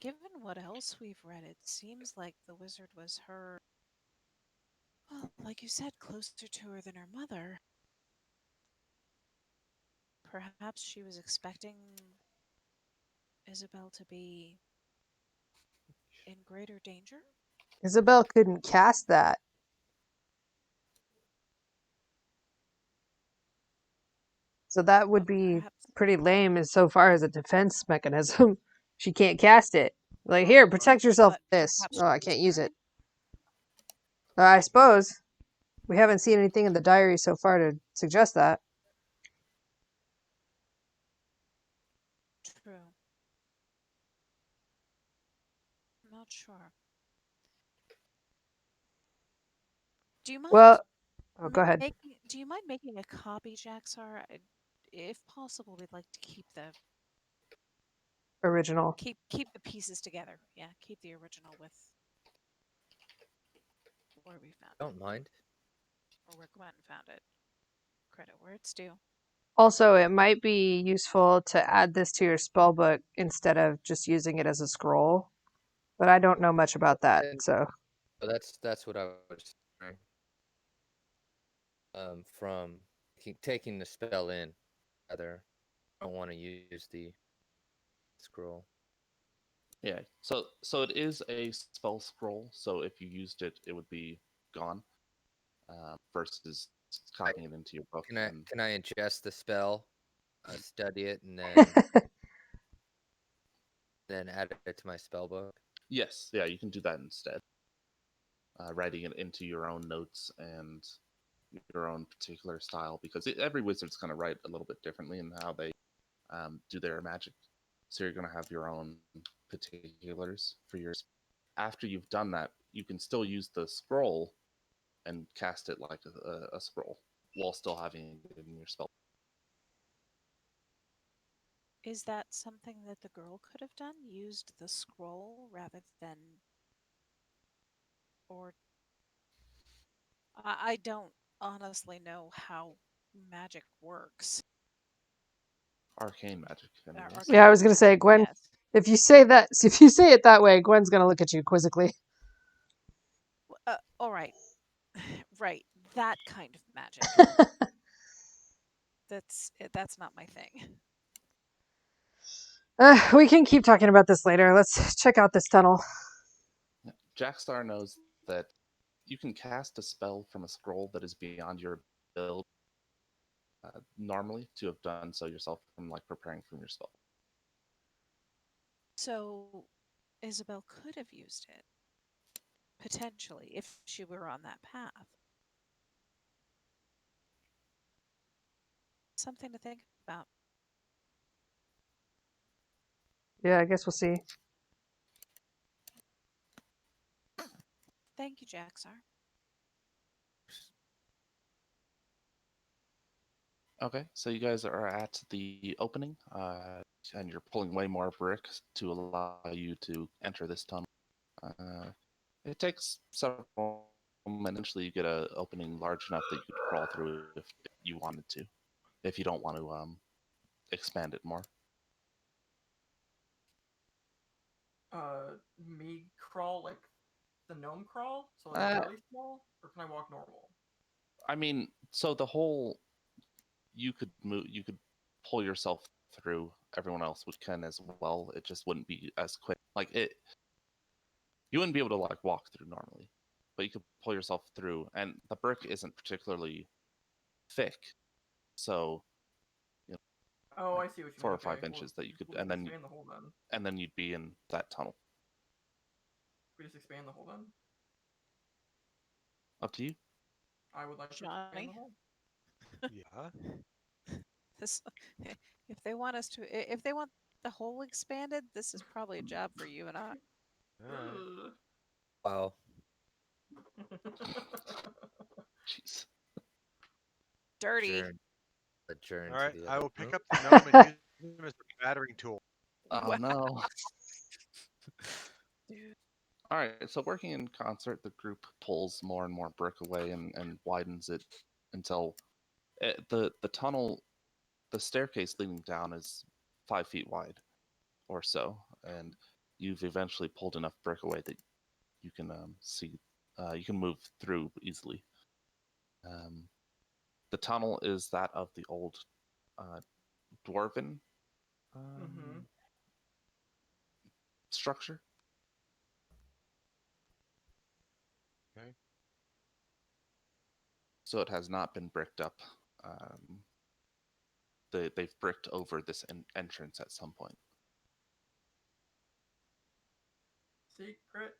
given what else we've read, it seems like the wizard was her, well, like you said, closer to her than her mother. Perhaps she was expecting Isabel to be in greater danger? Isabel couldn't cast that. So that would Well, be perhaps. pretty lame as so far as a defense mechanism. She can't cast it. Like, here, protect yourself But with this. perhaps Oh, she I was can't use it. learning. I suppose. We haven't seen anything in the diary so far to suggest that. True. I'm not sure. Do you mind Well, oh, go ahead. making a copy, Jaxar? If possible, we'd like to Original. keep the pieces together. Yeah, keep the original with where we found it, Don't mind. or where Gwen found it. Credit where it's due. Also, it might be useful to add this to your spell book instead of just using it as a scroll. But I don't know much about that, And so. that's what I was saying. From taking the spell in, rather, I don't want to use the scroll. Yeah. So it is a spell scroll. So if you used it, it would be gone. Versus copying it into your book. Can I ingest the spell, study it, and then add it to my spell book? Yes. Yeah, you can do that instead. Writing it into your own notes and your own particular style, because every wizard's going to write a little bit differently in how they do their magic. So you're going to have your own particulars for yours. After you've done that, you can still use the scroll and cast it like a scroll while still having it in your spell. Is that something that the girl could have done? Used the scroll rather than, or I don't honestly know how magic works. Arcane magic, anyways. Yeah, I Arcane was gonna say, magic, Gwen, yes. if you say that, if you say it that way, Gwen's gonna look at you quizzically. All right, right. That kind of magic. That's not my thing. We can keep talking about this later. Let's check out this tunnel. Jackstar knows that you can cast a spell from a scroll that is beyond your ability normally to have done so yourself from like preparing from your spell. So Isabel could have used it potentially if she were on that path. Something to think about. Yeah, I guess we'll see. Thank you, Jaxar. Okay, so you guys are at the opening, and you're pulling way more bricks to allow you to enter this tunnel. Uh, it takes several moments. Eventually, you get an opening large enough that you could crawl through if you wanted to, if you don't want to expand it more. Me crawl like the gnome crawl, so like Uh, really small, or can I walk normal? I mean, so the whole you could move, you could pull yourself through. Everyone else would can as well. It just wouldn't be as quick. Like it, you wouldn't be able to like walk through normally, but you could pull yourself through. And the brick isn't particularly thick, so you know, Oh, like I see what you 4 mean. or 5 Okay, well, inches that you could, we'll just expand the hole then. and then you'd be in that tunnel. We just expand the hole then. Up to you. I would like to expand the Johnny, hole. Yeah. this if they want the hole expanded, this is probably a job for you and I. Alright. Wow. Jeez. Dirty. Adjourn to Alright, the I other will room. pick up the gnome and use him as a battering tool. Oh Wow, no. dude. All right, so working in concert, the group pulls more and more brick away and widens it until the tunnel, the staircase leading down is 5 feet wide or so, and you've eventually pulled enough brick away that you can see, you can move through easily. The tunnel is that of the old dwarven Mm-hmm. structure. Okay. So it has not been bricked up. They've bricked over this entrance at some point. Secret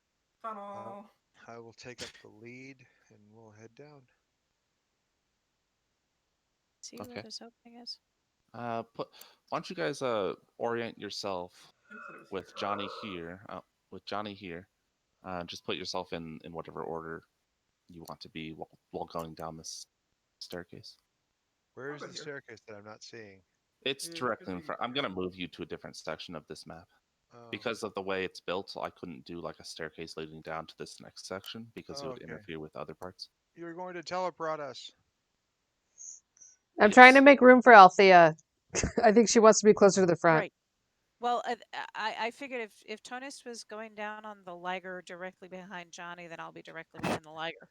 tunnel. I will take up the lead and we'll head down. See where Okay. this opening is? Why don't you guys orient yourself I said it was with here. Johnny here? With Johnny here, just put yourself in whatever order you want to be while going down this staircase. Where is go the here. staircase that I'm not seeing? It's It directly should in be front. I'm here. gonna move you to a different section of this map. Oh, Because of the way it's built, I couldn't do like a staircase leading down to this next section because it Oh, would okay. interfere with other parts. You're going to teleport us. I'm trying to Yes. make room for Althea. I think she wants to be closer to the front. Right. Well, I figured if Tonis was going down on the liger directly behind Johnny, then I'll be directly behind the liger.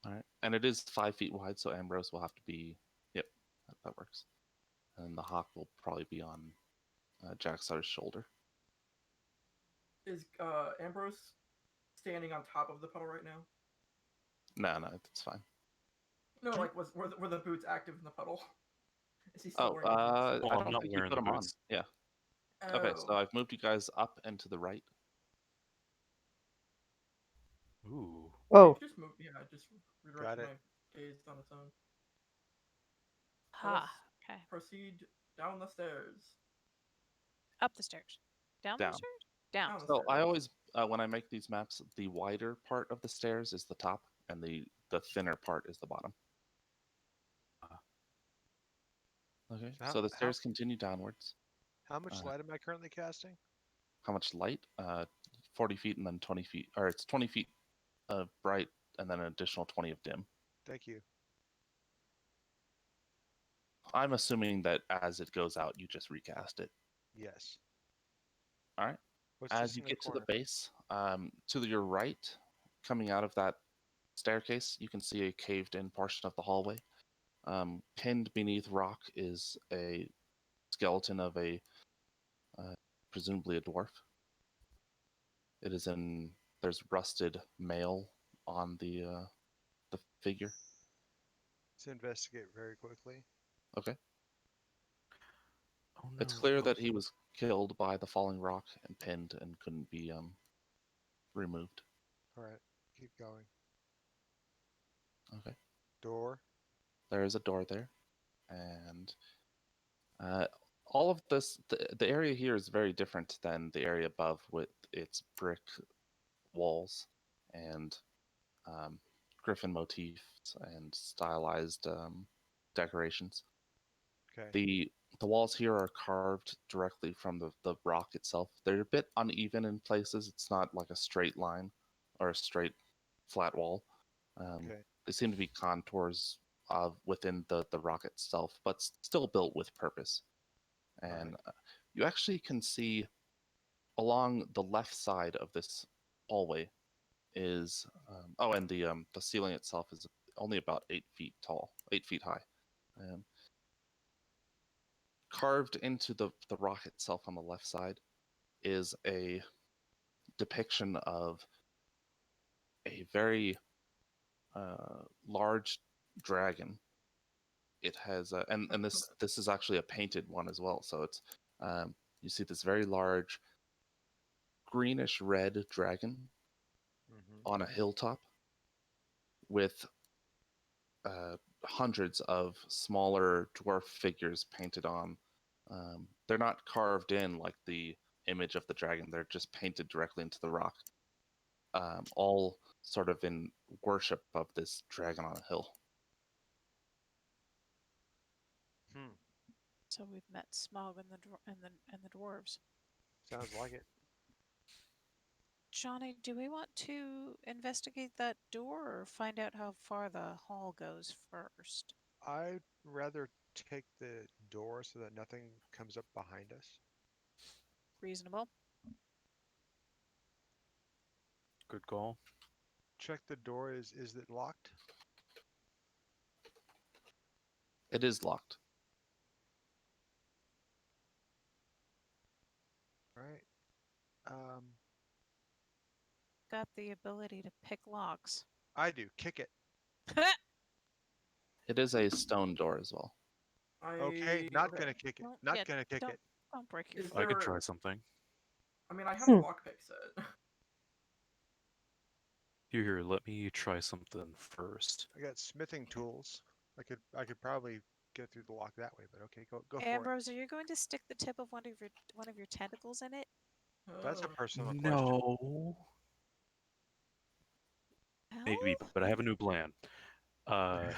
All right, and it is 5 feet wide, so Ambrose will have to be. Yep, that works. And the hawk will probably be on Jaxar's shoulder. Is Ambrose standing on top of the puddle right now? No, it's fine. No, like were the boots active in the puddle? Is he still Oh, wearing the boots? Well, I I'm don't not think you wearing put the them on. boots. Yeah. Okay, so Oh. I've moved you guys up and to the right. Ooh. Oh, Just move. Yeah, just Got redirected it. my gaze on its own. Ha. Okay. Proceed down the stairs. Up the stairs. Down the Down. stairs? Down. Down the So stairs. I always, when I make these maps, the wider part of the stairs is the top, and the thinner part is the bottom. Okay, So so the stairs continue downwards. How much Uh, light am I currently casting? How much light? 40 feet and then 20 feet, or it's 20 feet of bright and then an additional 20 of dim. Thank you. I'm assuming that as it goes out, you just recast it. Yes. All right. What's As this you in the get to the corner? base, to your right, coming out of that staircase, you can see a caved-in portion of the hallway. Pinned beneath rock is a skeleton of a presumably a dwarf. It is in. There's rusted mail on the figure. Let's investigate very quickly. Okay. Oh no. It's clear that he was killed by the falling rock and pinned and couldn't be removed. All right, keep going. Okay. Door. There is a door there, and all of this, the area here is very different than the area above with its brick walls and griffin motifs and stylized decorations. Okay. The walls here are carved directly from the rock itself. They're a bit uneven in places. It's not like a straight line or a straight flat wall. Okay. They seem to be contours of within the rock itself, but still built with purpose. And you actually can see along the left side of this hallway is and the ceiling itself is only about 8 feet tall, 8 feet high. Carved into the rock itself on the left side is a depiction of a very large dragon. It has and this is actually a painted one as well. So it's you see this very large greenish red dragon on a hilltop with hundreds of smaller dwarf figures painted on. They're not carved in like the image of the dragon. They're just painted directly into the rock. All sort of in worship of this dragon on a hill. So we've met Smog and the dwarves. Sounds like it. Johnny, do we want to investigate that door or find out how far the hall goes first? I'd rather take the door so that nothing comes up behind us. Reasonable. Good call. Check the door. Is it locked? It is locked. All right. Got the ability to pick locks. I do. Kick it. It is a stone door as well. Okay. Not okay. gonna kick it. Don't- Not yeah, gonna kick don't- it. Don't break your Is foot. I could there- try something. I mean, I have a Hmm. lockpick set. Here, let me try something first. I got smithing tools. I could probably get through the lock that way, but okay, go for it. Ambrose, are you going to stick the tip of one of your tentacles in it? That's a Oh. personal question. No. Maybe, Well, but I have a new plan. A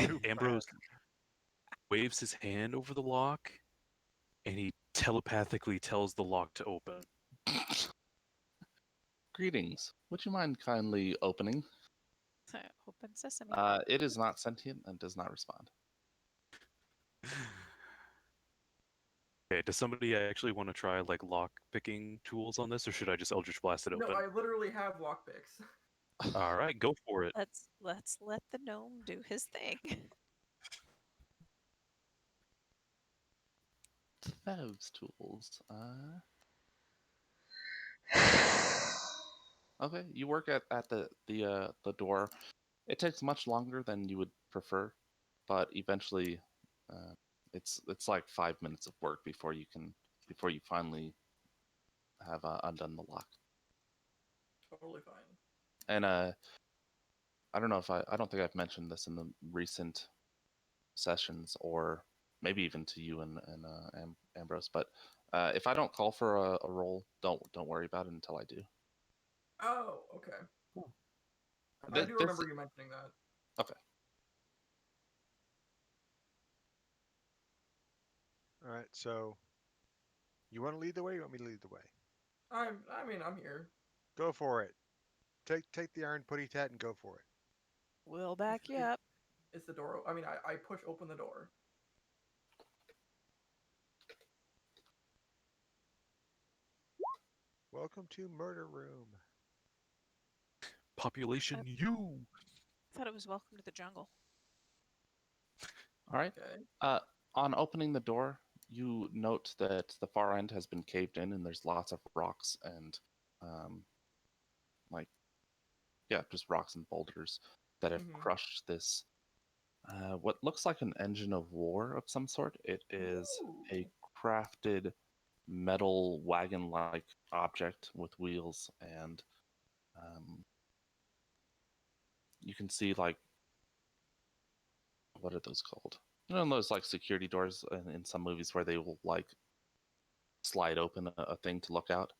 new Ambrose plan. waves his hand over the lock, and he telepathically tells the lock to open. Greetings. Would you mind kindly opening? open sesame. It is not sentient and does not respond. Okay, does somebody actually want to try like lock picking tools on this, or should I just Eldritch Blast it No, open? I literally have lockpicks. All right, go for it. Let's let the gnome do his thing. Those tools. Okay, you work at the door. It takes much longer than you would prefer, but eventually, it's like 5 minutes of work before you finally have undone the lock. Totally fine. And I don't know if I don't think I've mentioned this in the recent sessions, or maybe even to you and Ambrose, but if I don't call for a roll, don't worry about it until I do. Oh, okay. I Th- do this- remember you mentioning that. All right. So, you want to lead the way? Or you want me to lead the way? I mean, I'm here. Go for it. Take the iron putty tat and go for it. We'll back you Is- up. Is the door? I mean, I push open the door. Welcome to Murder Room. Population U. I thought it was welcome to the jungle. All right. Okay. On opening the door, you note that the far end has been caved in, and there's lots of rocks and, just rocks and boulders that have Mhm. crushed this. What looks like an engine of war of some sort. It is a Ooh. crafted metal wagon-like object with wheels, and you can see like, what are those called? You know those like security doors in some movies where they will like slide open a thing to look out.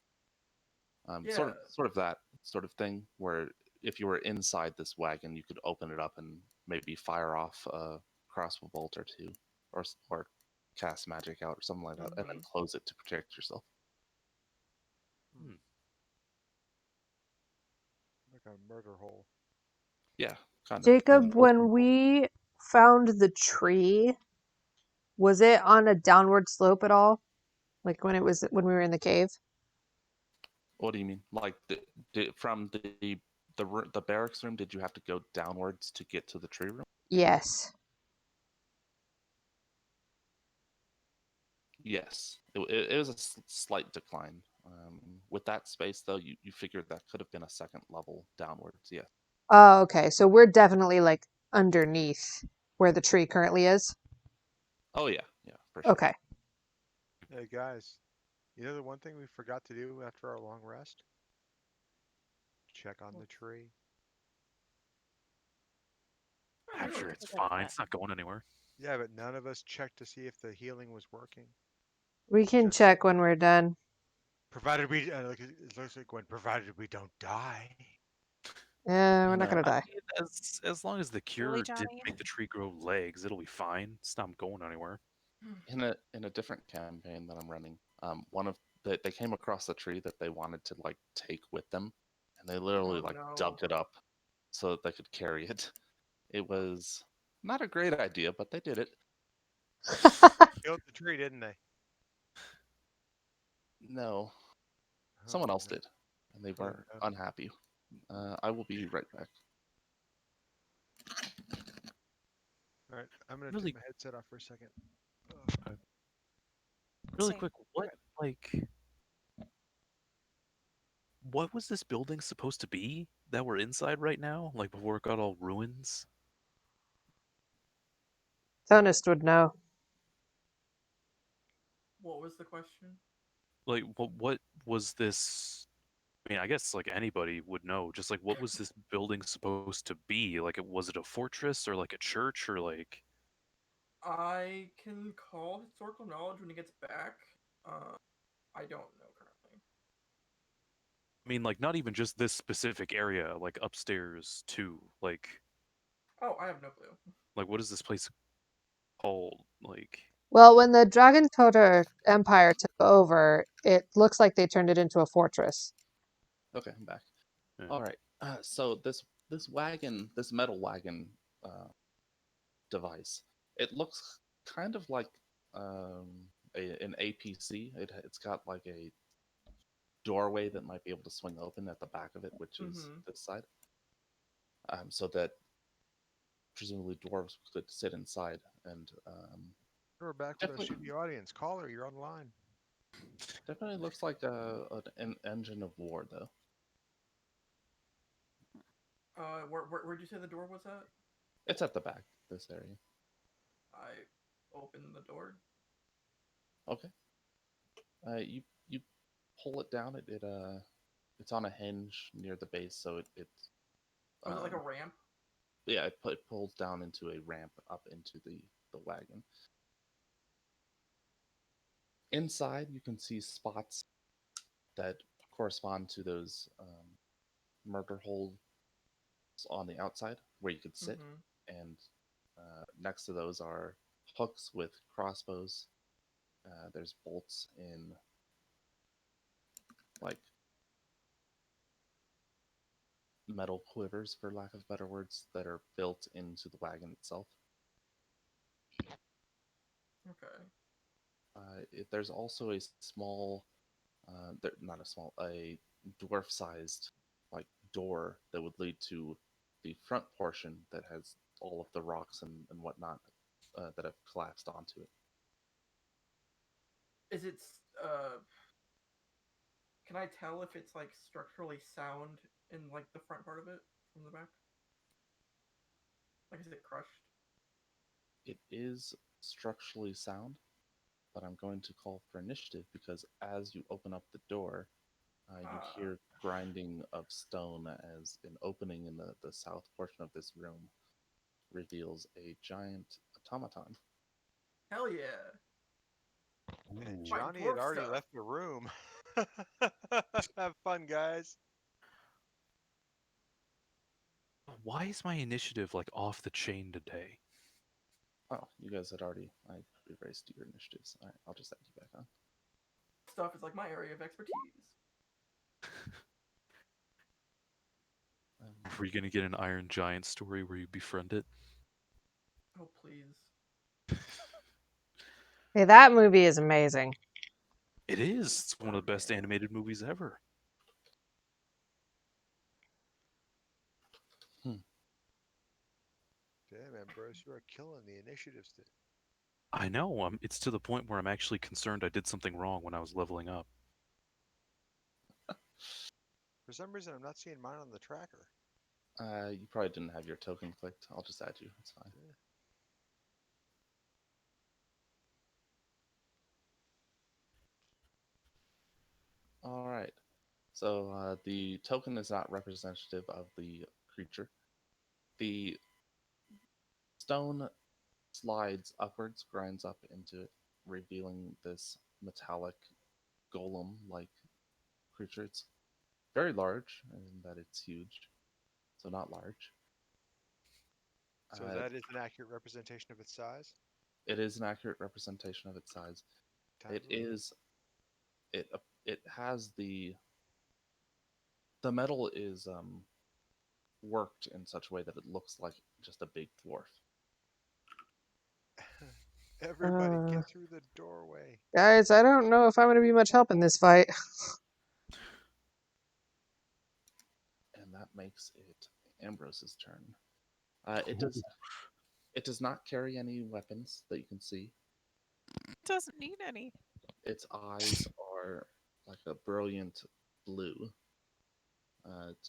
Sort of that sort of thing, where if you were inside this wagon, you could open it up and maybe fire off a crossbow bolt or two, or cast magic out or something like that, and then close it to protect yourself. Like a murder hole. Yeah, kind of. Jacob, when we found the tree, was it on a downward slope at all? Like when we were in the cave? What do you mean? Like from the barracks room? Did you have to go downwards to get to the tree room? Yes. Yes, it was a slight decline. With that space, though, you figured that could have been a second level downwards. Yeah. Oh, okay. So we're definitely like underneath where the tree currently is. Oh yeah, for sure. Okay. Hey guys, you know the one thing we forgot to do after our long rest? Check on the tree. I I'm know sure that. it's fine. It's not going anywhere. Yeah, but none of us checked to see if the healing was working. We can Just- check when we're done. Provided we, it looks like when provided we don't die. We're not No, gonna I die. mean, as long as the cure didn't Johnny? make the tree grow legs, it'll be fine. It's not going anywhere. In a different campaign that I'm running, they came across a tree that they wanted to like take with them, and they literally no. dug it up so that they could carry it. It was not a great idea, but they did it. Killed the tree, didn't they? No, Oh, someone else no. did, and they Oh, were no. unhappy I will be right back. All right, I'm gonna Really- take my headset off for a second. Really Same. quick, what was this building supposed to be that we're inside right now? Like before it got all ruins? Tonist would know. What was the question? Like what was this? I mean, I guess like anybody would know. Just like what was this building supposed to be? Like was it a fortress or like a church or like I can call historical knowledge when he gets back. I don't know currently. I mean like not even just this specific area, like upstairs too. Oh, I have no clue. Like what is this place called? Like Well, when the Dragon Toter Empire took over, it looks like they turned it into a fortress. Okay, I'm back. Yeah. All right. So this wagon, this metal wagon device, it looks kind of like an APC. It's got like a doorway that might be able to swing open at the back of it, which is this side, so that presumably dwarves could sit inside and We're back with us in the audience. Caller, you're on the line. definitely looks like an engine of war, though. Where'd you say the door was at? It's at the back, this area. I opened the door. Okay. You pull it down. It's on a hinge near the base, so it's. Was it like a ramp? Yeah, it pulls down into a ramp up into the wagon. Inside, you can see spots that correspond to those murder holes on the outside where you could sit, and next to those are hooks with crossbows. There's bolts in like metal quivers, for lack of better words, that are built into the wagon itself. Okay. There's also a small, a dwarf-sized like door that would lead to the front portion that has all of the rocks and whatnot that have collapsed onto it. Is it can I tell if it's like structurally sound in like the front part of it from the back? Like is it crushed? It is structurally sound, but I'm going to call for initiative because as you open up the door, you hear grinding of stone as an opening in the south portion of this room reveals a giant automaton. Hell yeah! And Fight Johnny had dwarf already stuff. left the room. Have fun, guys. why is my initiative like off the chain today? Oh, you guys had already. I erased your initiatives. All right, I'll just add you back on. Stuff is like my area of expertise. Are you gonna get an Iron Giant story where you befriend it? Oh please. Hey, that movie is amazing. It is. It's one of the best animated movies ever. Damn, Ambrose, you are killing the initiatives today. I know. It's to the point where I'm actually concerned I did something wrong when I was leveling up. For some reason, I'm not seeing mine on the tracker. You probably didn't have your token clicked. I'll just add you. It's fine. All right. So the token is not representative of the creature. The stone slides upwards, grinds up into it, revealing this metallic golem-like creature. It's very large in that it's huge, so not large. So that is an accurate representation of its size? It is an accurate representation of its size. It has the metal is worked in such a way that it looks like just a big dwarf. Everybody get through the doorway. Guys, I don't know if I'm going to be much help in this fight. And that makes it Ambrose's turn. It does not carry any weapons that you can see. Doesn't need any. Its eyes are like a brilliant blue.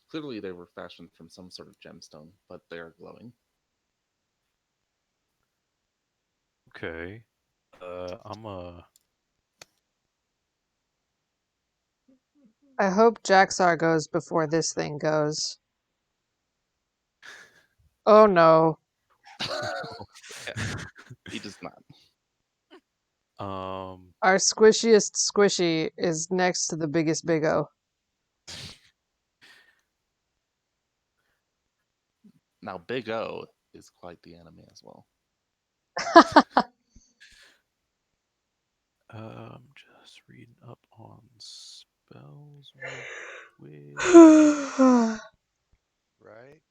Clearly, they were fashioned from some sort of gemstone, but they are glowing. Okay. I'm I hope Jaxar goes before this thing goes. Oh no. He does not. Our squishiest squishy is next to the biggest big O. Now, Big O is quite the enemy as well. just reading up on spells real quick. Right?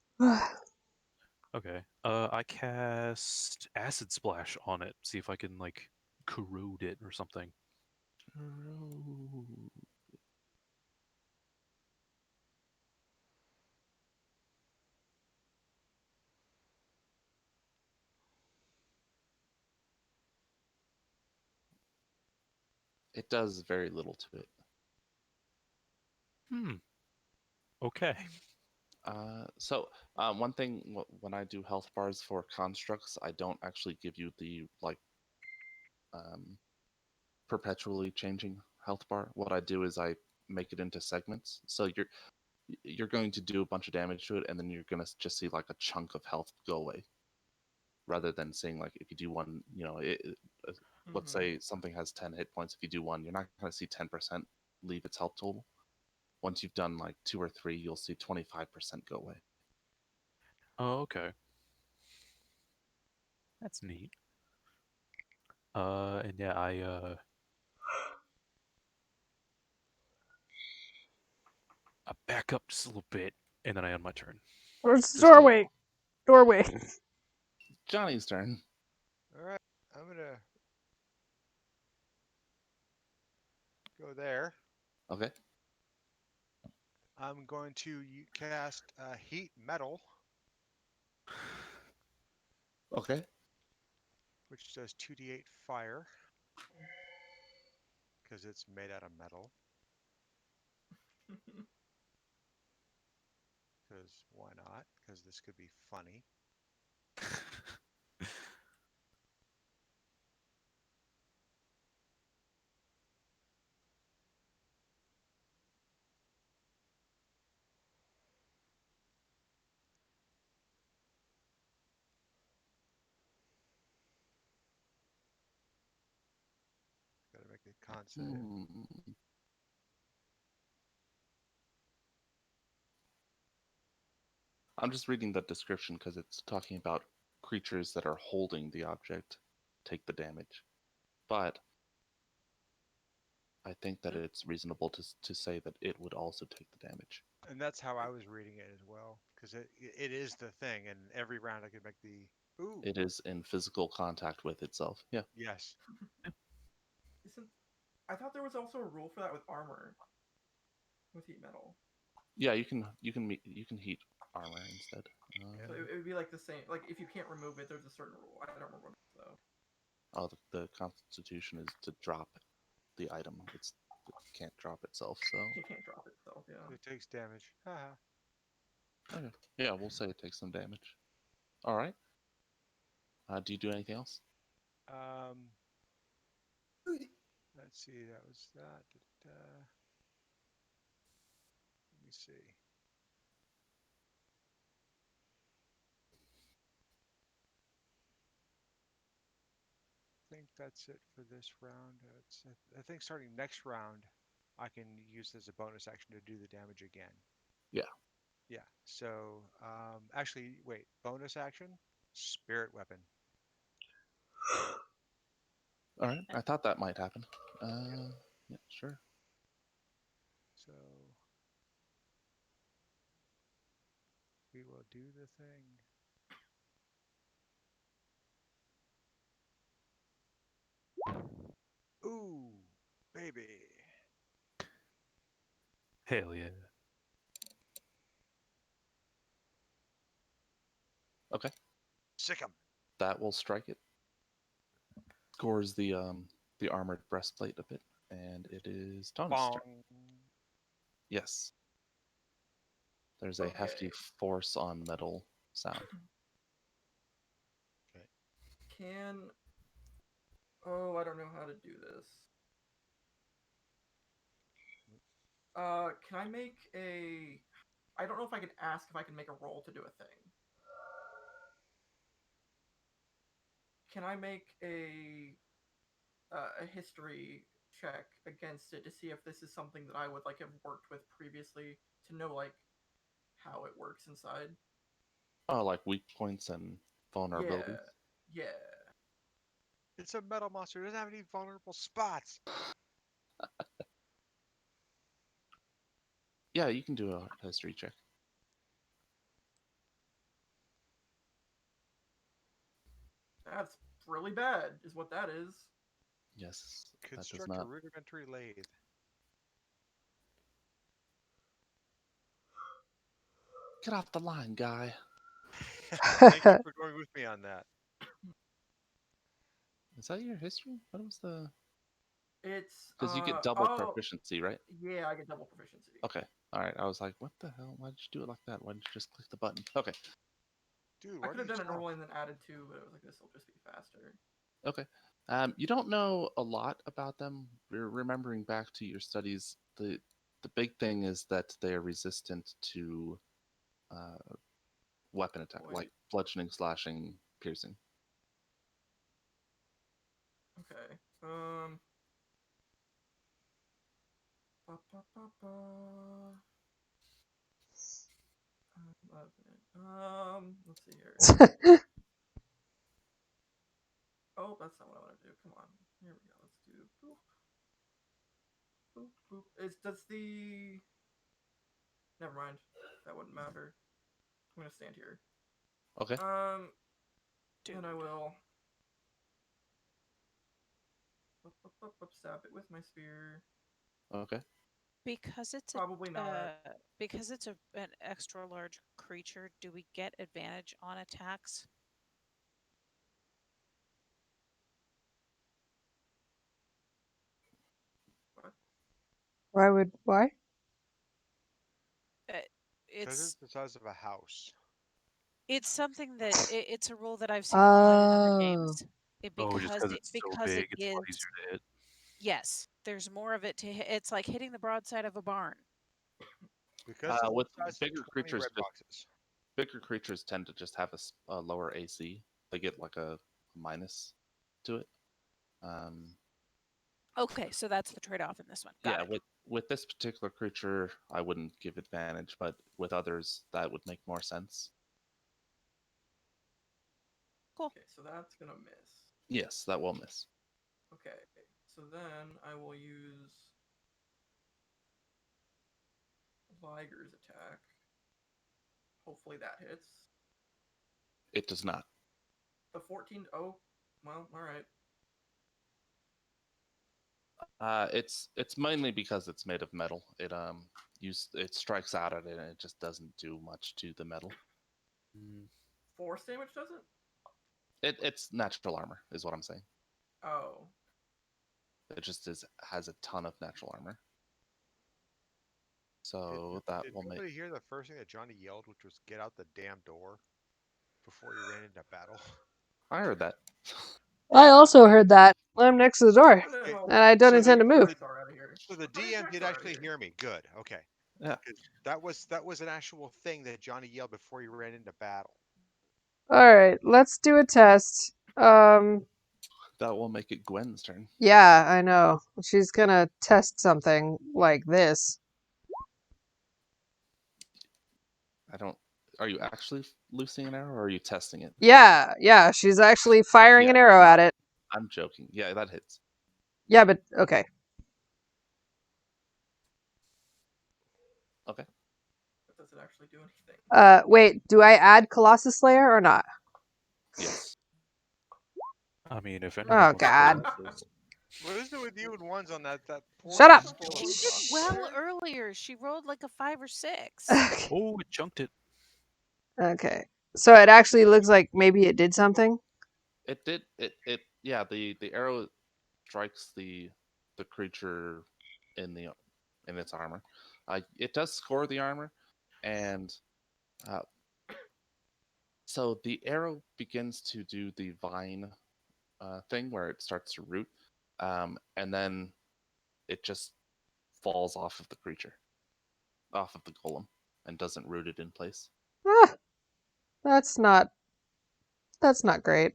Okay. I cast Acid Splash on it. See if I can like corrode it or something. It does very little to it. Okay. One thing, when I do health bars for constructs, I don't actually give you the perpetually changing health bar. What I do is I make it into segments. So you're going to do a bunch of damage to it, and then you're going to just see like a chunk of health go away, rather than seeing like if you do one, let's say something has 10 hit points. If you do one, you're not going to see 10% leave its health total. Once you've done like 2 or 3, you'll see 25% go away. Oh, okay. That's neat. And yeah, I back up just a little bit, and then I end my turn. Where's the Just a doorway? Doorway. Johnny's turn. Alright, I'm gonna go there. Okay. I'm going to cast Heat Metal, Okay. which does 2d8 fire, because it's made out of metal. Because why not? Because this could be funny. Gotta make a con save. I'm just reading the description because it's talking about creatures that are holding the object take the damage. But I think that it's reasonable to say that it would also take the damage. And that's how I was reading it as well, because it is the thing, and every round I could make the ooh. It is in physical contact with itself. Yeah. Yes. I thought there was also a rule for that with armor, with heat metal. Yeah, you can heat armor instead. So it would be like the same. Like if you can't remove it, there's a certain rule. I don't remember what it is though. Oh, the constitution is to drop the item. It can't drop itself, so. You can't drop it though. Yeah. It takes damage. Haha. Okay. Yeah, we'll say it takes some damage. All right. Do you do anything else? Let's see. That was that. Let me see. I think that's it for this round. I think starting next round, I can use this as a bonus action to do the damage again. Yeah. Yeah. So, actually, wait. Bonus action, spirit weapon. All right. I thought that might happen. Yeah, sure. So we will do the thing. Ooh, baby. Hell yeah. Okay. Sick 'em. That will strike it. Scores the armored breastplate a bit, and it is Tony's turn. Bong. Yes. There's a hefty Okay. force on metal sound. Can... Oh, I don't know how to do this. Can I make a... I don't know if I can ask if I can make a roll to do a thing. Can I make a history check against it to see if this is something that I would like have worked with previously to know like how it works inside? Oh, like weak points and vulnerabilities. Yeah. It's a metal monster. It doesn't have any vulnerable spots. Yeah, you can do a history check. That's really bad, is what that is. Yes, that does Construct not. a rudimentary lathe. Get off the line, guy. Thank you for going with me on that. Is that your history? What was the? It's Because you get double proficiency, right? Yeah, I get double proficiency. Okay. All right. I was like, what the hell? Why did you do it like that? Why didn't you just click the button? Okay. Dude, I why could did have you done it stop? normally and then added 2, but it was like this will just be faster. Okay. You don't know a lot about them. You're remembering back to your studies. The big thing is that they are resistant to weapon attack, like Wait. bludgeoning, slashing, piercing. Okay. Ba, ba, ba, ba. 11. Let's see here. Oh, that's not what I want to do. Come on. Here we go. Let's do boop. Boop, boop. Does the... Never mind. That wouldn't matter. I'm gonna stand here. Okay. And I will... stab it with my spear. Okay. Because it's Probably not. because it's an extra large creature, do we get advantage on attacks? What? Why? Because it's It's the size of a house. it's something that it's a rule that I've seen applied in other Oh. games. Oh, just because it's so because big, it it's a lot gives easier to hit. yes, there's more of it to hit. It's like hitting the broadside of a barn. Because it's With the size bigger of 20 creatures, red boxes. bigger creatures tend to just have a lower AC. They get like a minus to it. Okay, so that's the trade-off in this one. Got Yeah, it. with this particular creature, I wouldn't give advantage, but with others, that would make more sense. Cool. Okay, so that's gonna miss. Yes, that will miss. Okay, so then I will use Liger's attack. Hopefully that hits. It does not. The 14. Oh, well, alright. It's mainly because it's made of metal. It strikes out at it and it just doesn't do much to the metal. Force damage doesn't? It's natural armor, is what I'm saying. Oh. It just has a ton of natural armor. So that Did will make. nobody hear the first thing that Johnny yelled, which was "Get out the damn door," before he ran into battle? I heard that. I also heard that. I'm next to the door, Well, and I don't So intend to move. attacks are out of here. So the How many DM attacks did are out of actually here? hear me. Good. Okay. Yeah. 'Cause that was an actual thing that Johnny yelled before he ran into battle. All right, let's do a test. That will make it Gwen's turn. Yeah, I know. She's gonna test something like this. I don't. Are you actually loosing an arrow, or are you testing it? Yeah, she's actually firing an arrow at it. I'm joking. Yeah, that hits. Yeah, but okay. Okay. But does it actually do anything? Wait, do I add Colossus Slayer or not? Yes. I mean, if anyone Oh, wants to God. roll this. What is it with you and ones on that poor Shut up! skill She of did well software? earlier. She rolled like a 5 or 6. Oh, it chunked it. Okay. So it actually looks like maybe it did something. It did. Yeah. The arrow strikes the creature in its armor. It does score the armor, and uh, so the arrow begins to do the vine thing where it starts to root, and then it just falls off of the creature, off of the golem, and doesn't root it in place. Ah, that's not great.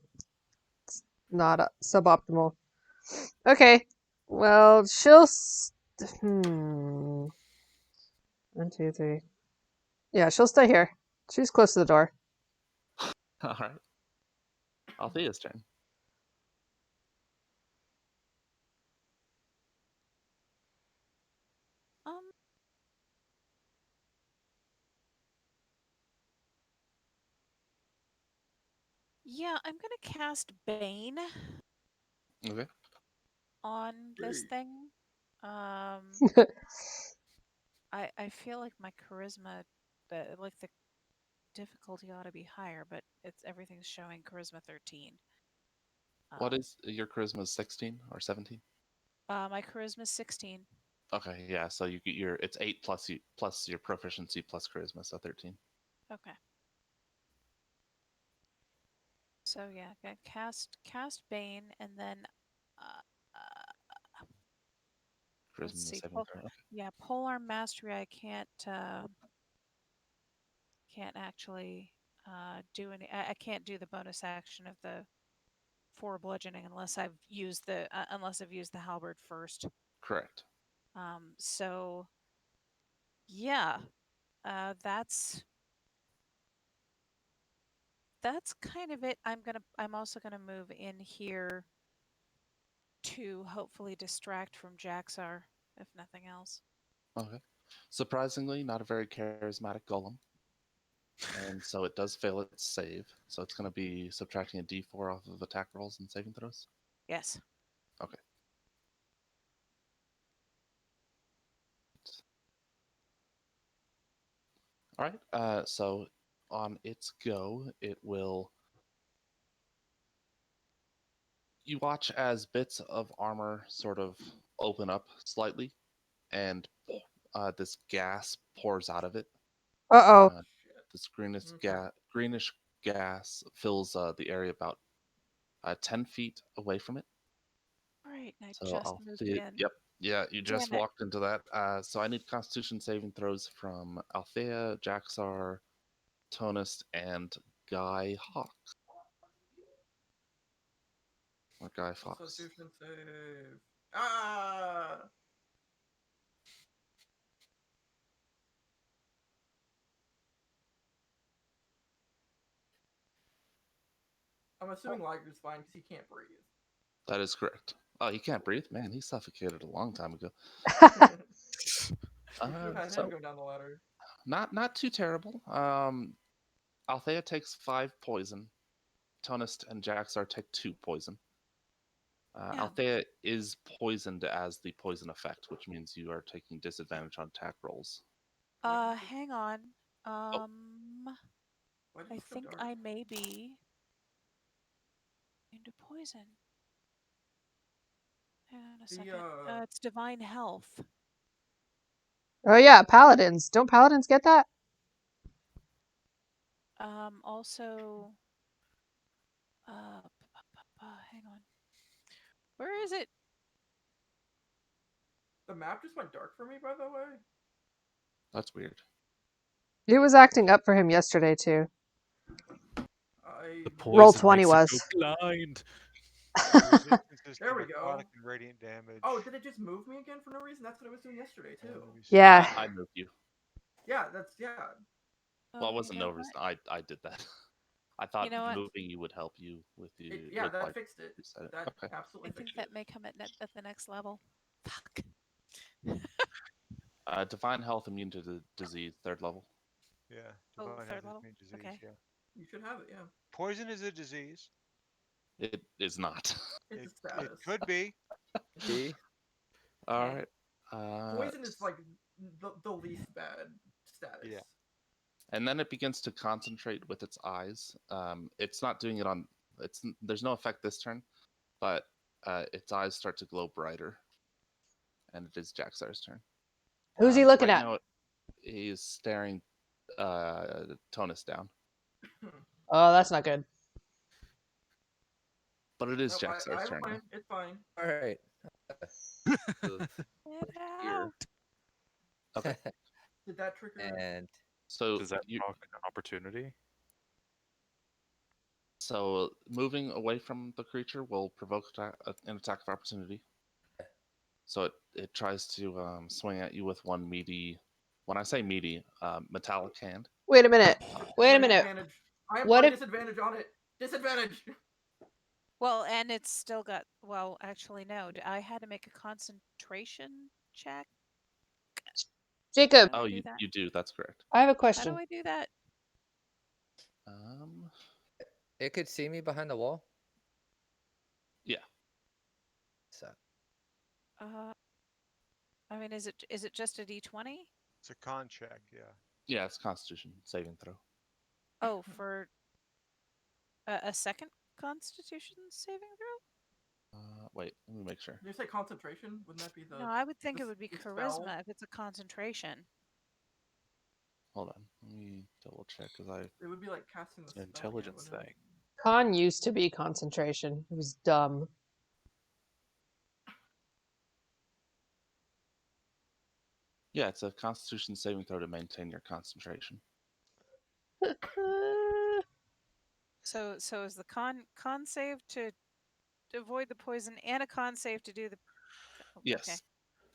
It's not suboptimal. Okay. Well, she'll. 1, 2, 3. Yeah, she'll stay here. She's close to the door. All right. Althea's turn. Um, yeah, I'm gonna cast Bane Okay. on this thing. I feel like my charisma, the difficulty ought to be higher, but everything's showing charisma 13. What is your charisma? 16 or 17? My charisma's 16. Okay, yeah. So you get it's 8 plus your proficiency plus charisma, so 13. Okay. So yeah, cast Bane, and then let's Charisma see. saving throw. Okay. Yeah, polearm mastery. I can't actually do any. I can't do the bonus action of the 4 bludgeoning unless I've used the halberd first. Correct. So yeah, that's kind of it. I'm also gonna move in here to hopefully distract from Jaxar, if nothing else. Okay. Surprisingly, not a very charismatic golem. And so it does fail its save. So it's going to be subtracting a d4 off of attack rolls and saving throws. Yes. Okay. All right. So on its go, it will. You watch as bits of armor sort of open up slightly, and this gas pours out of it. Uh-oh. This greenish Okay. gas fills the area about 10 feet away from it. Right, and I So just I'll moved see it. in. Yep. Yeah, you just Damn it. walked into that. So I need Constitution saving throws from Althea, Jaxar, Tonist, and Guy Hawk. Or Guy Fox. Constitution save. Ah! I'm assuming Liger's fine because he can't breathe. That is correct. Oh, he can't breathe? Man, he suffocated a long time ago. You had him go down the ladder. Not too terrible. Althea takes 5 poison. Tonist and Jaxar take 2 poison. Yeah. Althea is poisoned as the poison effect, which means you are taking disadvantage on attack rolls. Hang on. Why did I this go think dark? I may be into poison. Hang on a second. It's divine health. Oh yeah, paladins. Don't paladins get that? Also, hang on. Where is it? The map just went dark for me, by the way. That's weird. It was acting up for him yesterday too. The Roll poison 20 makes you was. go blind. Resistance is There to we go. necrotic and radiant damage. Oh, did it just move me again for no reason? That's what it was doing yesterday too. Let me see. Yeah. I moved you. Yeah. Well, it wasn't you know no reason. I did that. I thought You know what? moving you would help you with the. Yeah, with, that like, fixed it. reset it. That Okay. absolutely I think fixed that it. may come at the next level. Fuck. Divine health, immune to the disease, 3rd level. Yeah. Oh, Divine third health is level? immune disease, Okay. yeah. You should have it, yeah. Poison is a disease. It is not. It's a It status. could be. B. All Okay. right. Poison is like the least bad status. Yeah. and then it begins to concentrate with its eyes. It's not doing it on. There's no effect this turn, but its eyes start to glow brighter, and it is Jaxar's turn. Who's he looking right at? Now, he is staring Tonus down, Oh, that's not good. but it is Nope, Jaxar's turn. fine. It's fine. All right. Get Here. out. Okay. Did that trigger? And So Does that proc an opportunity? So moving away from the creature will provoke an attack of opportunity. So it tries to swing at you with one meaty. When I say meaty, metallic hand. Wait a minute. Wait a Bring minute. Advantage. I What apply if- disadvantage on it. Disadvantage. Well, and it's still got. Well, actually, no. I had to make a concentration check. Jacob, How do Oh, I do you that? do. That's correct. I have a How question. do I do that? it could see me behind the wall. Yeah. So I mean, is it just a d20? It's a con check, yeah. Yeah, it's Constitution saving throw. Oh, for a second Constitution saving throw? Wait, let me make sure. Did you say concentration? Wouldn't that be the? No, I would think it this- would be the spell? charisma if it's a concentration. Hold on, let me double check because I. It would be like casting the An spell, yeah, intelligence wouldn't it? thing. Con used to be concentration. It was dumb. Yeah, it's a Constitution saving throw to maintain your concentration. So is the con save to avoid the poison and a con save to do the. Oh, Yes. Okay.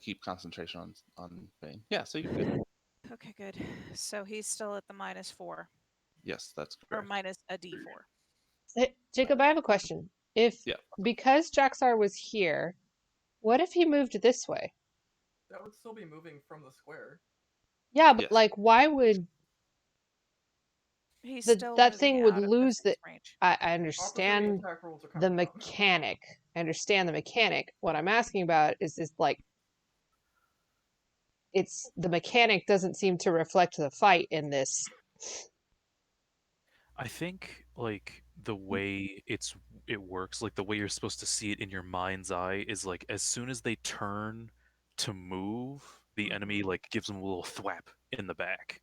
Keep concentration on Bane. Yeah, so you're good. Okay, good. So he's still at the -4 Yes, that's or correct. minus a d4. Hey, Jacob, I have a question. If Yeah. because Jaxar was here, what if he moved this way? That would still be moving from the square. Yeah, but Yes. like, why would He's The- still that moving thing would out of lose distance the- range. I Opportunity understand attack rules are the coming out. mechanic. I understand the mechanic. What I'm asking about is like it's the mechanic doesn't seem to reflect the fight in this. I think like the way it works, like the way you're supposed to see it in your mind's eye is like as soon as they turn to move, the enemy like gives them a little thwap in the back.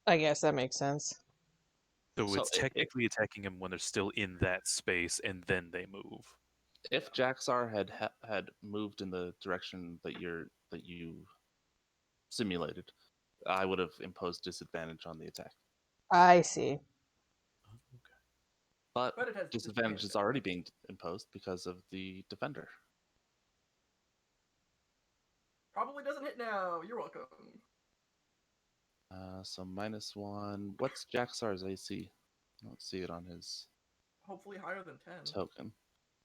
I guess that makes sense. So So it's it- technically attacking them when they're still in that space, and then they move. If Jaxar had moved in the direction that you simulated, I would have imposed disadvantage on the attack. I see. But But it has disadvantage is already being imposed because of the defender. Probably doesn't hit now. You're welcome. So -1. What's Jaxar's AC? I don't see it on his Hopefully higher than 10. token.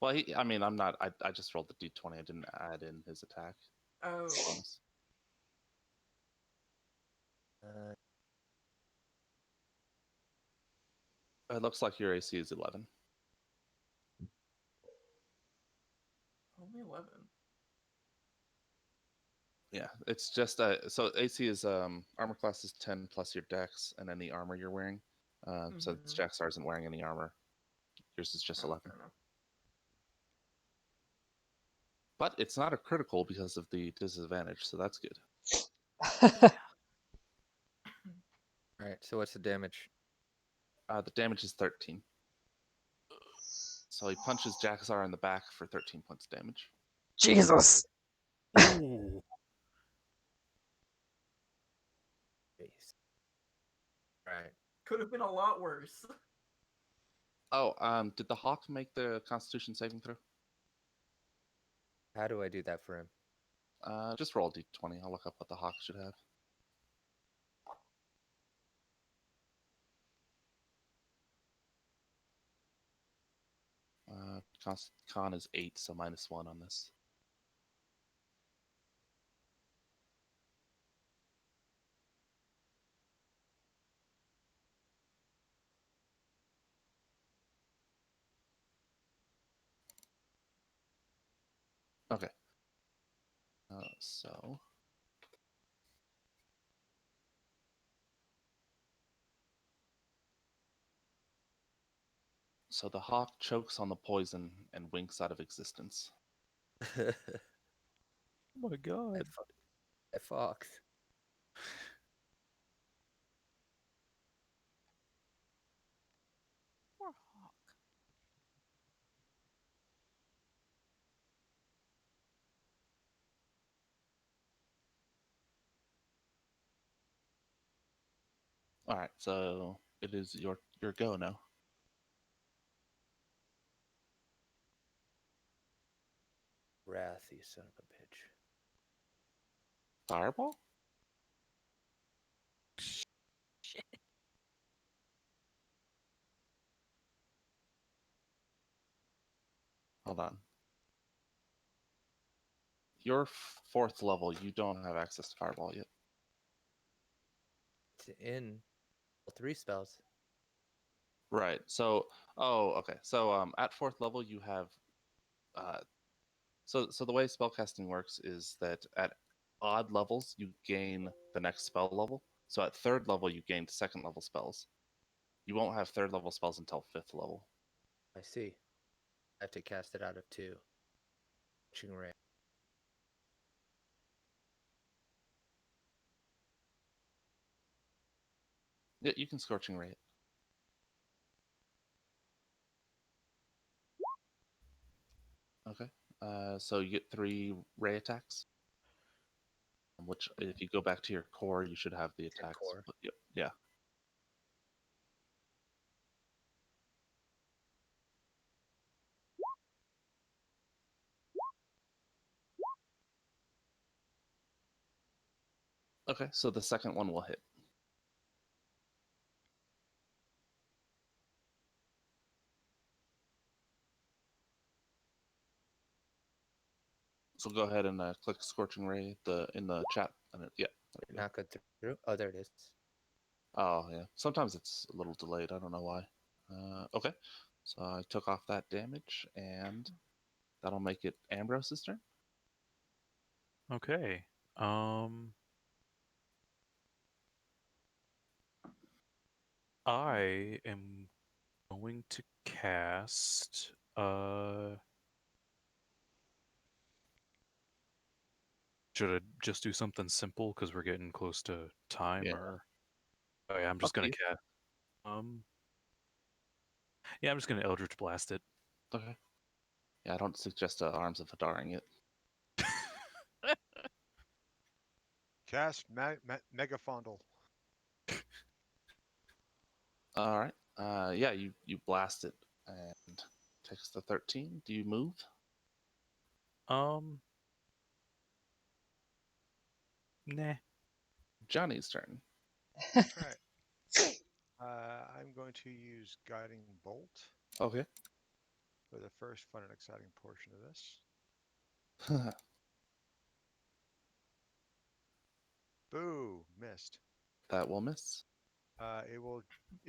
Well, I'm not. I just rolled the d20. I didn't add in his attack Oh, bonus. It looks like your AC is 11. only 11. Yeah, it's just so AC is armor class is 10 plus your dex and any armor you're wearing. So Mhm. Jaxar isn't wearing any armor. Yours is just Oh, 11. fair enough. But it's not a critical because of the disadvantage, so that's good. all right. So what's the damage? The damage is 13. So he punches Jaxar in the back for 13 points of damage. Jesus. Ooh. Jeez. All right. Could have been a lot worse. Oh, did the hawk make the Constitution saving throw? How do I do that for him? Just roll a d20. I'll look up what the hawk should have. Con is 8, so -1 on this. Okay. So So the hawk chokes on the poison and winks out of existence. Oh my god. That fox. Poor hawk. All right, so it is your go now. Wrath, you son of a bitch. Fireball? Shit. Hold on. You're 4th level. You don't have access to fireball yet. It's in all 3 spells. Right. So, okay. So, at 4th level, you have. So the way spellcasting works is that at odd levels you gain the next spell level. So at 3rd level you gain 2nd level spells. You won't have 3rd level spells until 5th level. I see. I have to cast it out of 2. Scorching Ray. Yeah, you can Scorching Ray it. Okay. So you get 3 ray attacks. Which, if you go back to your core, you should have the attacks. core. But, yep, yeah. Okay, so the second one will hit. So go ahead and click Scorching Ray in the chat. And yeah. Did it not go through? Oh, there it is. Oh, yeah. Sometimes it's a little delayed. I don't know why. Okay. So I took off that damage, and that'll make it Ambrose's turn. Okay. I am going to cast should I just do something simple because we're getting close to time, Yeah. or oh yeah, I'm just Up to gonna you. cast yeah, I'm just gonna Eldritch Blast it. Okay. Yeah, I don't suggest Arms of Hadaring it. Cast Megafondle. All right. Yeah, you blast it and takes the 13. Do you move? Nah. Johnny's turn. Right. I'm going to use Guiding Bolt Okay. for the first fun and exciting portion of this. Boo! Missed. That will miss. It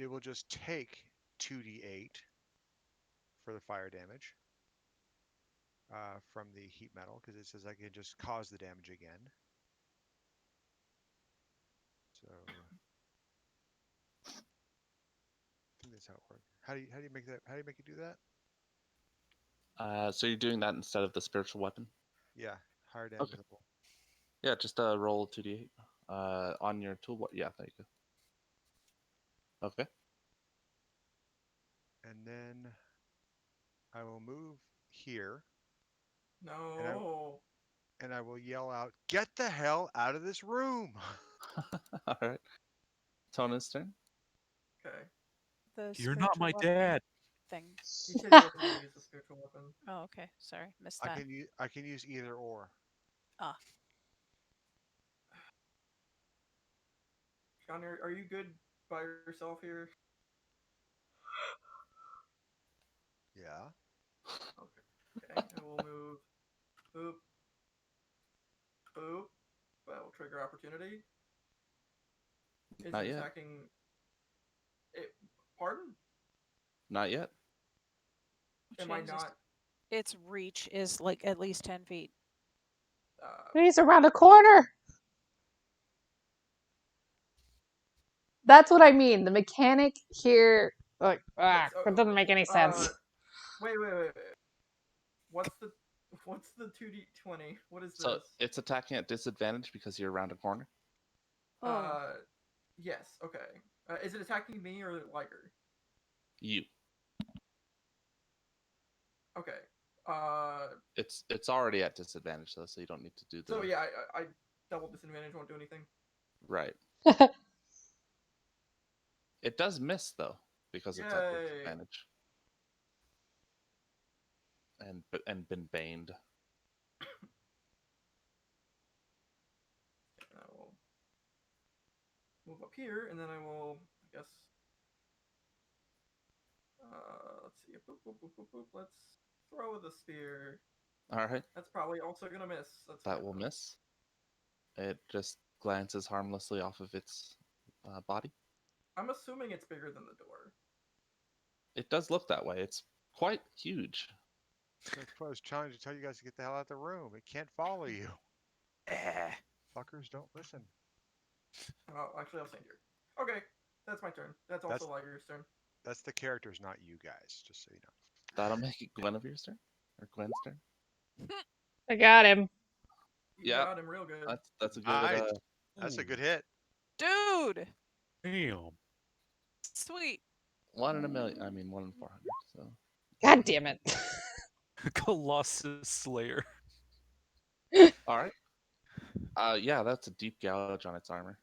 will just take 2d8 for the fire damage from the heat metal, because it says I can just cause the damage again. So I think that's how it works. How do you make that? How do you make it do that? So you're doing that instead of the spiritual weapon? Yeah, higher damage Okay. level. Yeah, just roll 2d8 on your tool. Yeah, there you go. Okay. And then I will move here, No. and I will yell out, "Get the hell out of this room!" All right. Tona's turn. Okay. The You're not spiritual my weapon dad. thing. You said he wasn't going to use the spiritual weapon. Oh, okay. Sorry, missed I that. can use either or. Ah, Johnny, are you good by yourself here? Yeah. Okay. I will move. Boop. Boop. That will trigger opportunity. Is Not it yet. attacking? It. Pardon? Not yet. Am I changes- not? Its reach is like at least 10 feet. He's around the corner. That's what I mean. The mechanic here Like, Yes, that doesn't make any sense. Wait. What's the 2d20? What is So this? it's attacking at disadvantage because you're around a corner. Oh, Yes. Okay. Is it attacking me or Liger? You. Okay. It's already at disadvantage though, so you don't need to do the So yeah, I double disadvantage won't do anything. right. It does miss though because it's at Yay. disadvantage. And been baned. And I will move up here, and then I will, I guess. Let's see. Boop, boop, boop, boop, boop. Let's throw the spear. All right, That's probably also gonna miss. That's that fine, will though. miss. It just glances harmlessly off of its body. I'm assuming it's bigger than the door. It does look that way. It's quite huge. That's what I was trying to tell you guys to get the hell out of the room. It can't follow you. Fuckers don't listen. Oh, actually, I'll stand here. Okay, that's my turn. That's also Liger's turn. That's the characters, not you guys, just so you know. That'll make it Guinevere's turn or Gwen's turn. I got him. You Yeah. got him real good. That's a good. Nice. That's a good hit. dude! Damn. Sweet. 1 in a million. I mean, 1 in 400. So God damn it. Colossus Slayer. all right. Yeah, that's a deep gouge on its armor.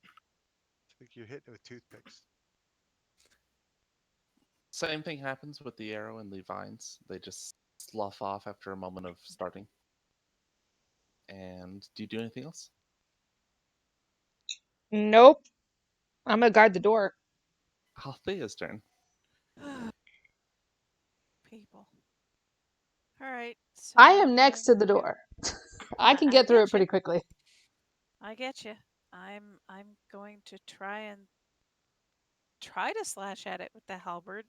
I think you're hitting it with toothpicks. Same thing happens with the arrow and the vines. They just slough off after a moment of starting. And do you do anything else? Nope. I'm gonna guard the door. Althea's turn. People. All right. So I am next to I'm the gonna- door. I can I get through it getcha. pretty quickly. I get you. I'm going to try to slash at it with the halberd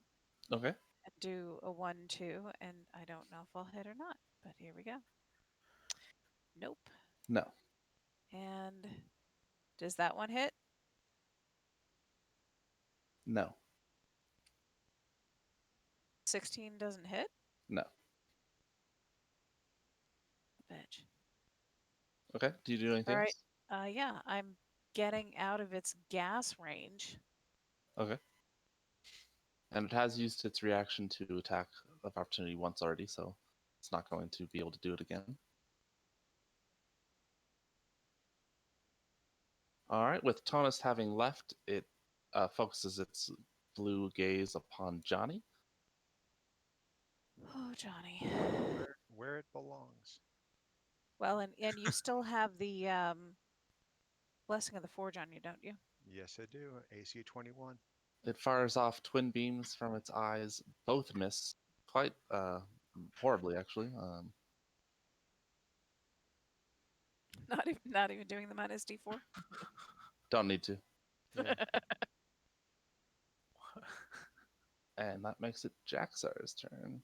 Okay. and do a 1-2, and I don't know if I'll hit or not. But here we go. Nope. No. And does that one hit? No. 16 doesn't hit? No. Bitch. Okay. Do you do anything All right. else? Yeah, I'm getting out of its gas range. Okay. And it has used its reaction to attack of opportunity once already, so it's not going to be able to do it again. All right. With Tonus having left, it focuses its blue gaze upon Johnny. Oh, Johnny. Where it belongs. Well, and you still have the Blessing of the Forge on you, don't you? Yes, I do. AC 21. It fires off twin beams from its eyes. Both miss quite horribly, actually. Not even doing the minus D4. Don't need to. Yeah. And that makes it Jaxar's turn.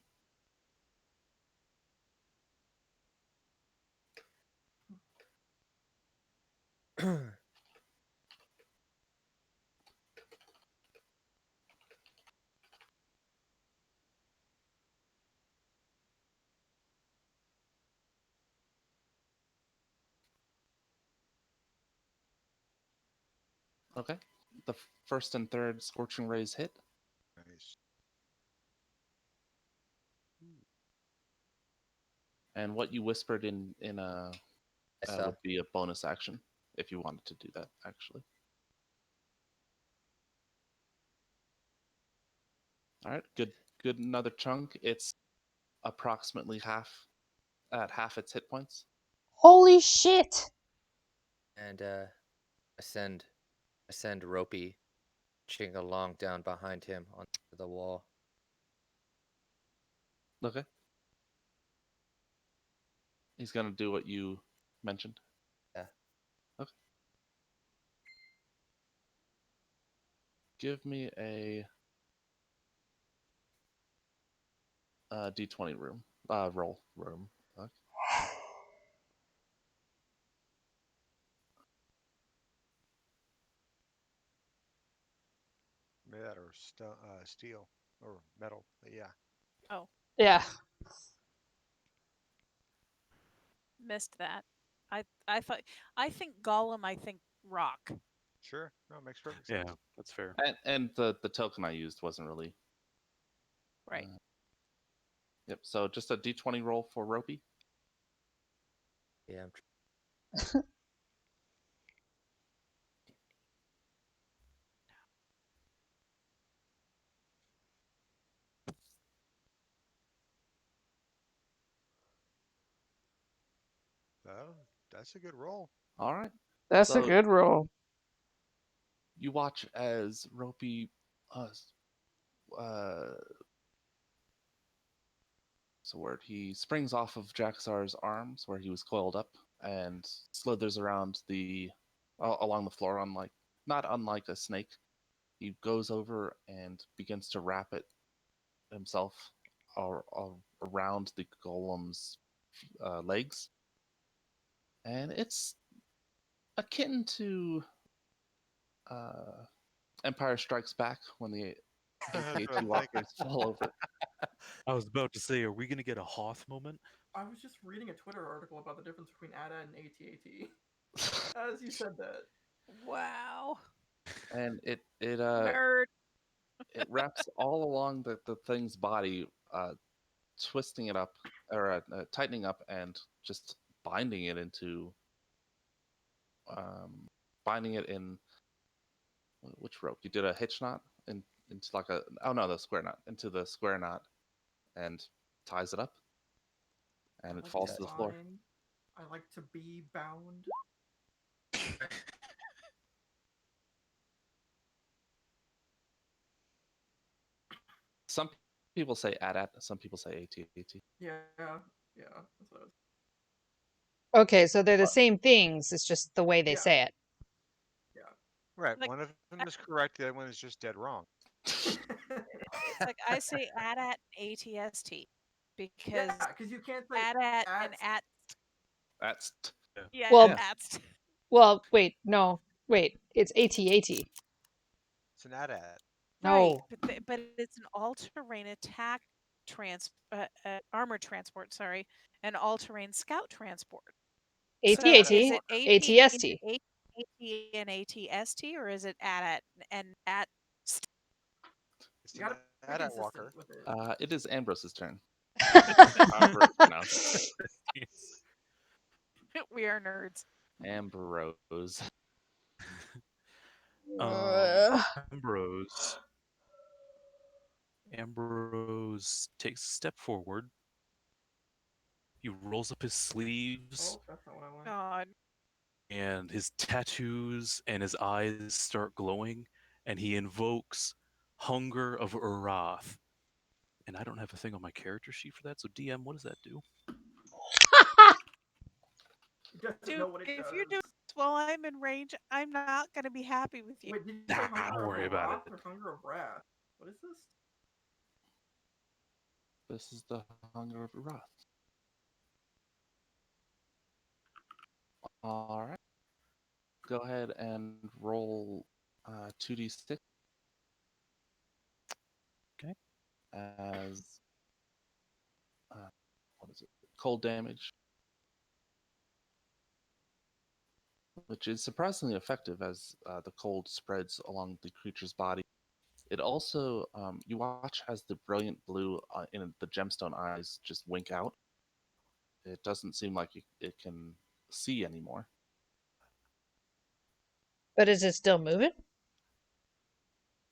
Okay. The first and third Scorching Rays hit. Nice. And what you whispered in So, would be a bonus action if you wanted to do that, actually. All right, good. Another chunk. It's approximately at half its hit points. Holy shit! and I send Ropey ching along down behind him onto the wall. Okay. He's gonna do what you mentioned. Yeah. Okay. Give me a D20 roll room. Fuck. Maybe that or steel or metal. But yeah. Yeah. Missed that. I thought I think Gollum. I think rock. Sure. No, it makes perfect Yeah, sense. that's fair. And the token I used wasn't really Right. Yep. So just a d20 roll for Ropey. Yeah, Oh, that's a good roll. All right. That's a So good roll. you watch as Ropey what's the word? He springs off of Jaxar's arms where he was coiled up and slithers around along the floor, not unlike a snake. He goes over and begins to wrap it himself around the golem's legs, and it's akin to Empire Strikes Back when the AT-AT Thank you. walkers fall over. I was about to say, are we gonna get a Hoth moment? I was just reading a Twitter article about the difference between AT-AT and AT-AT. As you said that. Wow. And it Nerd. wraps all along the thing's body, twisting it up or tightening up and just binding it in which rope? You did a hitch knot into like the square knot into the square knot and ties it up, and I it like falls to to the floor. bind. I like to be bound. Some people say AT-AT, some people say AT-AT. Yeah, that's what I was. Okay, so they're the Well- same things. It's just the way they Yeah. say it. Right. Like- One of them is correct. The other one is just dead wrong. It's like I say AT-AT and ATST because Yeah, because you can't say AT-AT and at. That's yeah, Well, AT-AT. Well, wait, no, wait. It's AT-AT. It's an AT-AT. Right, No. but it's an all-terrain attack armor transport, sorry, an all-terrain scout transport. So AT-AT, is it ATST. AT and ATST, or is it AT and AT? It's You an gotta be AT-AT consistent walker. with it. it is Ambrose's turn. However it's pronounced. We are nerds. Ambrose. Uh, Ambrose takes a step forward. He rolls up his sleeves, Oh, that's not what I want. God. and his tattoos and his eyes start glowing, and he invokes Hunger of Urath. And I don't have a thing on my character sheet for that, so DM, what does that do? He doesn't Dude, know what it if does. you're doing this while I'm in range, I'm not going to be happy with you. Wait, did you say Hunger Don't worry of about Wrath it. or Hunger of Wrath? What is this? This is the Hunger of Wrath. All right. Go ahead and roll 2d6. Okay. As what is it? Cold damage, which is surprisingly effective as the cold spreads along the creature's body. It also, you watch as the brilliant blue in the gemstone eyes just wink out. It doesn't seem like it can see anymore. but is it still moving?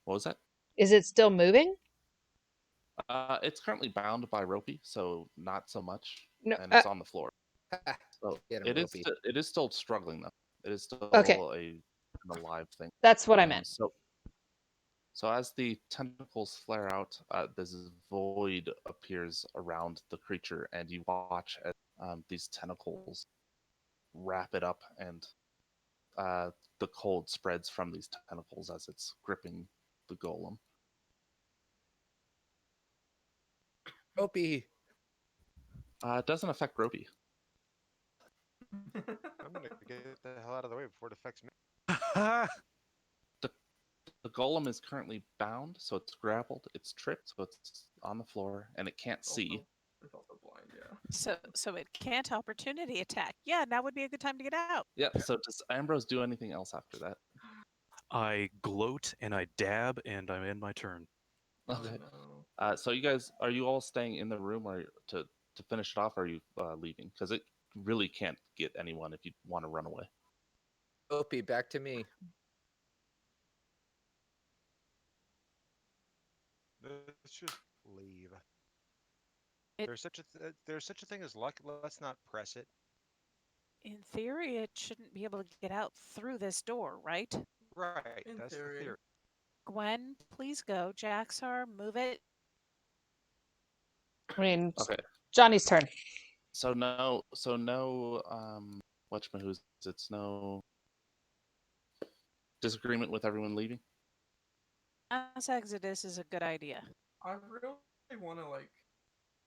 What was that? Is it still moving? It's currently bound by Ropey, so not so much, No. and it's on the floor. So Get him, it is Ropey. it is still struggling though. It is still Okay. an alive thing. That's what I meant. So as the tentacles flare out, this void appears around the creature, and you watch as these tentacles wrap it up, and the cold spreads from these tentacles as it's gripping the golem. Ropey. It doesn't affect Ropey. I'm gonna get the hell out of the way before it affects me. The golem is currently bound, so it's grappled, it's tripped, so it's on the floor, and it can't see. It's also blind, yeah. So it can't opportunity attack. Yeah, now would be a good time to get out. Yep. So does Ambrose do anything else after that? I gloat and I dab, and I'm in my turn. Okay. Oh, no. So you guys, are you all staying in the room, or to finish it off? Or are you leaving? Because it really can't get anyone if you want to run away. Opie, back to me. Let's just leave. It- There's such a thing as luck. Let's not press it. In theory, it shouldn't be able to get out through this door, right? Right. In That's theory. the theory. Gwen, please go. Jaxar, move it. I mean, Okay. Johnny's turn. So no. Whatchamahoo's? It's no disagreement with everyone leaving. Mass Exodus is a good idea. I really want to like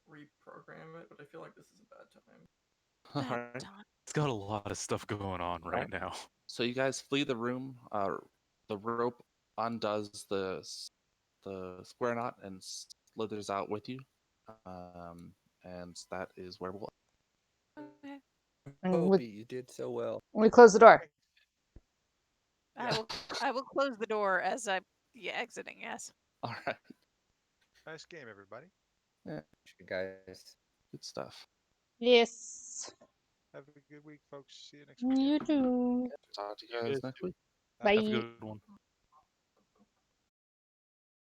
reprogram it, but I feel like this is a bad time. All Bad right. time. It's got a lot of stuff going on right now. So you guys flee the room. The rope undoes the square knot and slithers out with you. And that is where we'll. Okay. And Opie, you did so well. we close the door. I will close the door as I'm exiting, yes. All right. Nice game, everybody. Guys. Good stuff. Yes. Have a good week, folks. See you next week. You too. Talk to you guys Yes. next week. Bye. Have a good one.